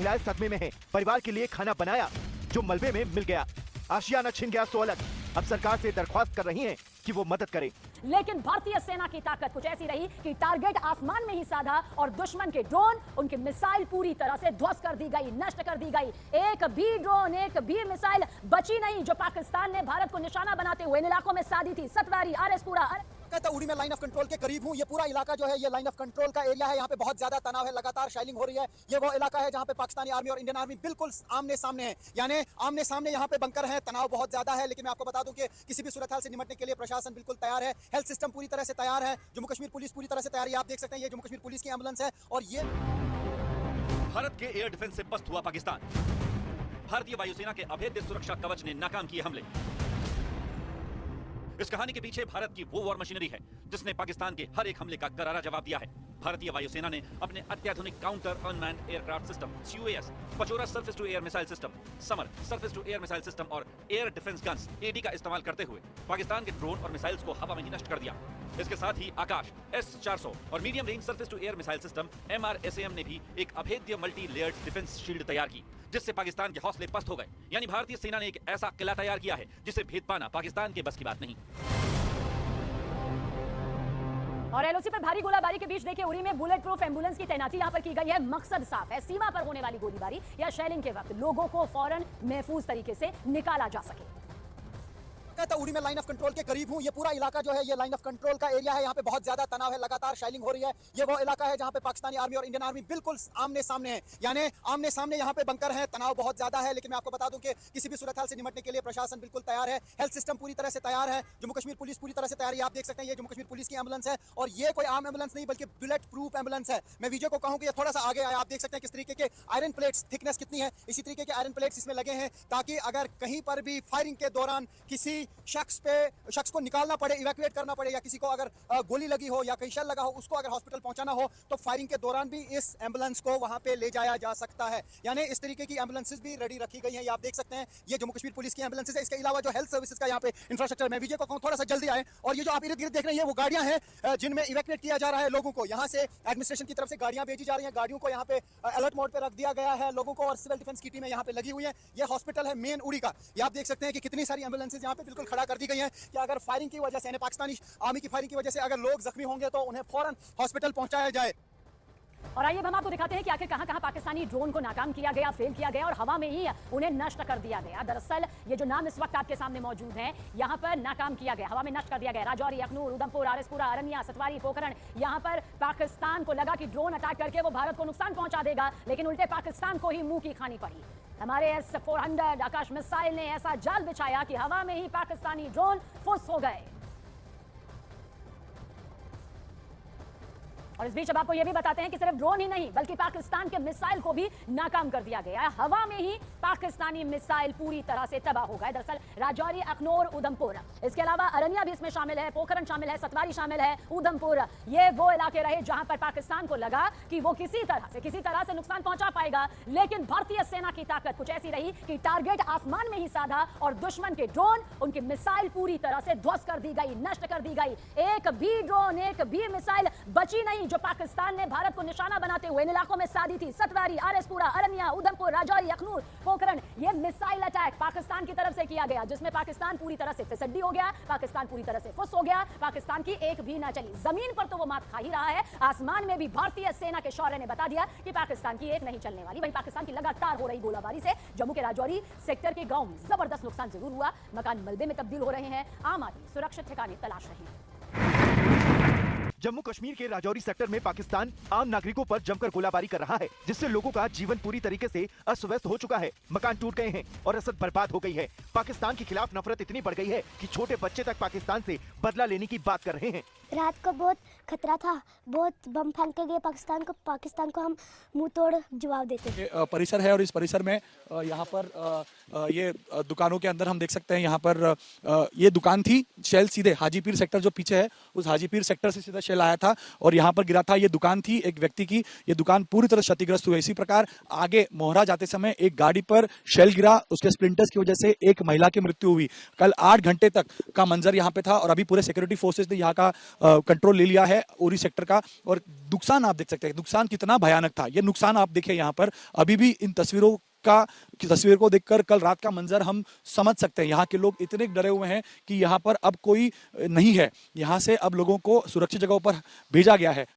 महिलाएं सदमे में हैं। परिवार के लिए खाना बनाया जो मलबे में मिल गया। आशियाना छिन गया सो अलग। अब सरकार से दरख्वास्त कर रही हैं कि वो मदद करे। लेकिन भारतीय सेना की ताकत कुछ ऐसी रही कि टारगेट आसमान में ही साधा और दुश्मन के ड्रोन, उनकी मिसाइल पूरी तरह से ध्वस्त कर दी गई, नष्ट कर दी गई। एक भी ड्रोन, एक भी मिसाइल बची नहीं जो पाकिस्तान ने भारत को निशाना बनाते हुए इन इलाकों में साधी थी। सतवारी, आरएसपुरा, कहता उड़ी में लाइन ऑफ कंट्रोल के करीब हूँ। ये पूरा इलाका जो है ये लाइन ऑफ कंट्रोल का एरिया है। यहाँ पे बहुत ज्यादा तनाव है, लगातार शेलिंग हो रही है। ये वो इलाका है जहाँ पे पाकिस्तानी आर्मी और इंडियन आर्मी बिल्कुल आमने सामने है, यानी आमने सामने यहाँ पे बंकर है। तनाव बहुत ज्यादा है, लेकिन मैं आपको बता दूं कि किसी भी सूरत हाल से निपटने के लिए प्रशासन बिल्कुल तैयार है। हेल्थ सिस्टम पूरी तरह से तैयार है। जम्मू कश्मीर पुलिस पूरी तरह से तैयार है। आप देख सकते हैं ये जम्मू कश्मीर पुलिस की एम्बुलेंस है। और ये भारत के एयर डिफेंस से पस्त हुआ पाकिस्तान। भारतीय वायुसेना के अभेद्य सुरक्षा कवच ने नाकाम किए हमले। इस कहानी के पीछे भारत की वो वॉर मशीनरी है जिसने पाकिस्तान के हर एक हमले का करारा जवाब दिया है। भारतीय वायुसेना ने अपने अत्याधुनिक counter unmanned aircraft system CUAS, Pechora surface to air missile system, Samar surface to air missile system और एयर डिफेंस गन्स AD का इस्तेमाल करते हुए पाकिस्तान के ड्रोन और मिसाइल्स को हवा में ही नष्ट कर दिया। इसके साथ ही आकाश S-400 और medium range surface to air missile system MRSAM ने भी एक अभेद्य मल्टी लेयर्ड डिफेंस शील्ड तैयार की, जिससे पाकिस्तान के हौसले पस्त हो गए। यानी भारतीय सेना ने एक ऐसा किला तैयार किया है जिसे भेद पाना पाकिस्तान के बस की बात नहीं। और LOC पर भारी गोलाबारी के बीच देखिए उरी में बुलेट प्रूफ एम्बुलेंस की तैनाती यहां पर की गई है। मकसद साफ है, सीमा पर होने वाली गोलीबारी या शेलिंग के वक्त लोगों को फौरन महफूज तरीके से निकाला जा सके। कहता उड़ी में लाइन ऑफ कंट्रोल के करीब हूँ। ये पूरा इलाका जो है ये लाइन ऑफ कंट्रोल का एरिया है। यहाँ पे बहुत ज्यादा तनाव है, लगातार शेलिंग हो रही है। ये वो इलाका है जहाँ पे पाकिस्तानी आर्मी और इंडियन आर्मी बिल्कुल आमने सामने है, यानी आमने सामने यहाँ पे बंकर है। तनाव बहुत ज्यादा है, लेकिन मैं आपको बता दूं कि किसी भी सूरत हाल से निपटने के लिए प्रशासन बिल्कुल तैयार है। हेल्थ सिस्टम पूरी तरह से तैयार है। जम्मू कश्मीर पुलिस पूरी तरह से तैयार है। आप देख सकते हैं ये जम्मू कश्मीर पुलिस की एम्बुलेंस है। और ये कोई आम एम्बुलेंस नहीं बल्कि बुलेट प्रूफ एम्बुलेंस है। मैं विजय को कहूँ कि ये थोड़ा सा आगे आया। आप देख सकते हैं किस तरीके के आयरन प्लेट्स, थिकनेस कितनी है, इसी तरीके के आयरन प्लेट्स इसमें लगे हैं ताकि अगर कहीं पर भी फायरिंग के दौरान किसी शख्स को निकालना पड़े, इवैक्यूएट करना पड़े, या किसी को अगर गोली लगी हो या कहीं शेल लगा हो उसको अगर हॉस्पिटल पहुंचाना हो तो फायरिंग के दौरान भी इस एम्बुलेंस को वहां पे ले जाया जा सकता है। यानी इस तरीके की एम्बुलेंसेस भी रेडी रखी गई हैं। ये आप देख सकते हैं ये जम्मू कश्मीर पुलिस की एम्बुलेंसेस है। इसके अलावा जो हेल्थ सर्विसेज का यहाँ पे इंफ्रास्ट्रक्चर, मैं विजय को कहूँ थोड़ा सा जल्दी आए। और ये जो आप इर्द गिर्द देख रहे हैं वो गाड़ियां हैं जिनमें इवैक्यूएट किया जा रहा है लोगों को। यहाँ से एडमिनिस्ट्रेशन की तरफ से गाड़ियां भेजी जा रही हैं। गाड़ियों को यहाँ पे अलर्ट मोड पे रख दिया गया है लोगों को, और सिविल डिफेंस की टीमें यहाँ पे लगी हुई है। ये हॉस्पिटल है मेन उड़ी का। ये आप देख सकते हैं कि कितनी सारी एम्बुलेंसेज यहाँ पे बिल्कुल खड़ा कर दी गई हैं कि अगर फायरिंग की वजह से, पाकिस्तानी आर्मी की फायरिंग की वजह से अगर लोग जख्मी होंगे तो उन्हें फौरन हॉस्पिटल पहुंचाया जाए। और आइए हम आपको दिखाते हैं कि आखिर कहां-कहां पाकिस्तानी ड्रोन को नाकाम किया गया, फेल किया गया और हवा में ही उन्हें नष्ट कर दिया गया। दरअसल ये जो नाम इस वक्त आपके सामने मौजूद हैं, यहां पर नाकाम किया गया, हवा में नष्ट कर दिया गया। राजौरी, अखनूर, उधमपुर, आरएसपुरा, अरनिया, सतवारी, पोखरण। यहां पर पाकिस्तान को लगा कि ड्रोन अटैक करके वो भारत को नुकसान पहुंचा देगा, लेकिन उल्टे पाकिस्तान को ही मुंह की खानी पड़ी। हमारे S-400 आकाश मिसाइल ने ऐसा जाल बिछाया कि हवा में ही पाकिस्तानी ड्रोन फुस हो गए। और इस बीच अब आपको यह भी बताते हैं कि सिर्फ ड्रोन ही नहीं बल्कि पाकिस्तान के मिसाइल को भी नाकाम कर दिया गया है। हवा में ही पाकिस्तानी मिसाइल पूरी तरह से तबाह हो गए। दरअसल राजौरी, अखनूर, उधमपुर, इसके अलावा अरनिया भी इसमें शामिल है, पोखरण शामिल है, सतवारी शामिल है, उधमपुर। ये वो इलाके रहे जहां पर पाकिस्तान को लगा कि वो किसी तरह से नुकसान पहुंचा पाएगा, लेकिन भारतीय सेना की ताकत कुछ ऐसी रही कि टारगेट आसमान में ही साधा और दुश्मन के ड्रोन, उनकी मिसाइल पूरी तरह से ध्वस्त कर दी गई, नष्ट कर दी गई। एक भी ड्रोन, एक भी मिसाइल बची नहीं जो पाकिस्तान ने भारत को निशाना बनाते हुए इन इलाकों में साधी थी। सतवारी, आरएसपुरा, अरनिया, उधमपुर, राजौरी, अखनूर, पोखरण। ये मिसाइल अटैक पाकिस्तान की तरफ से किया गया, जिसमें पाकिस्तान पूरी तरह से फिसड्डी हो गया, पाकिस्तान पूरी तरह से फुस हो गया, पाकिस्तान की एक भी ना चली। जमीन पर तो वो मात खा ही रहा है, आसमान में भी भारतीय सेना के शौर्य ने बता दिया कि पाकिस्तान की एक नहीं चलने वाली। वहीं पाकिस्तान की लगातार हो रही गोलाबारी से जम्मू के राजौरी सेक्टर के गांव में जबरदस्त नुकसान जरूर हुआ। मकान मलबे में तब्दील हो रहे हैं, आम आदमी सुरक्षित ठिकाने तलाश रहे हैं। जम्मू कश्मीर के राजौरी सेक्टर में पाकिस्तान आम नागरिकों पर जमकर गोलाबारी कर रहा है, जिससे लोगों का जीवन पूरी तरीके से अस्त-व्यस्त हो चुका है। मकान टूट गए हैं और रसद बर्बाद हो गई है। पाकिस्तान के खिलाफ नफरत इतनी बढ़ गई है कि छोटे बच्चे तक पाकिस्तान से बदला लेने की बात कर रहे हैं। रात को बहुत खतरा था, बहुत बम फेंके गए पाकिस्तान को हम मुंह तोड़ जवाब देते हैं। परिसर है और इस परिसर में यहाँ पर ये दुकानों के अंदर हम देख सकते हैं, यहाँ पर ये दुकान थी। शेल सीधे हाजीपीर सेक्टर जो पीछे है उस हाजीपीर सेक्टर से सीधा शेल आया था और यहाँ पर गिरा था। ये दुकान थी एक व्यक्ति की, ये दुकान पूरी तरह क्षतिग्रस्त हुई। इसी प्रकार आगे मोहरा जाते समय एक गाड़ी पर शेल गिरा, उसके स्प्लिंटर्स की वजह से एक महिला की मृत्यु हुई। कल 8 घंटे तक का मंजर यहाँ पे था और अभी पूरे सिक्योरिटी फोर्सेज ने यहाँ का कंट्रोल ले लिया है उरी सेक्टर का। और नुकसान आप देख सकते हैं, नुकसान कितना भयानक था। ये नुकसान आप देखें यहाँ पर, अभी भी इन तस्वीर को देखकर कल रात का मंजर हम समझ सकते हैं। यहाँ के लोग इतने डरे हुए हैं कि यहाँ पर अब कोई नहीं है। यहाँ से अब लोगों को सुरक्षित जगहों पर भेजा गया है।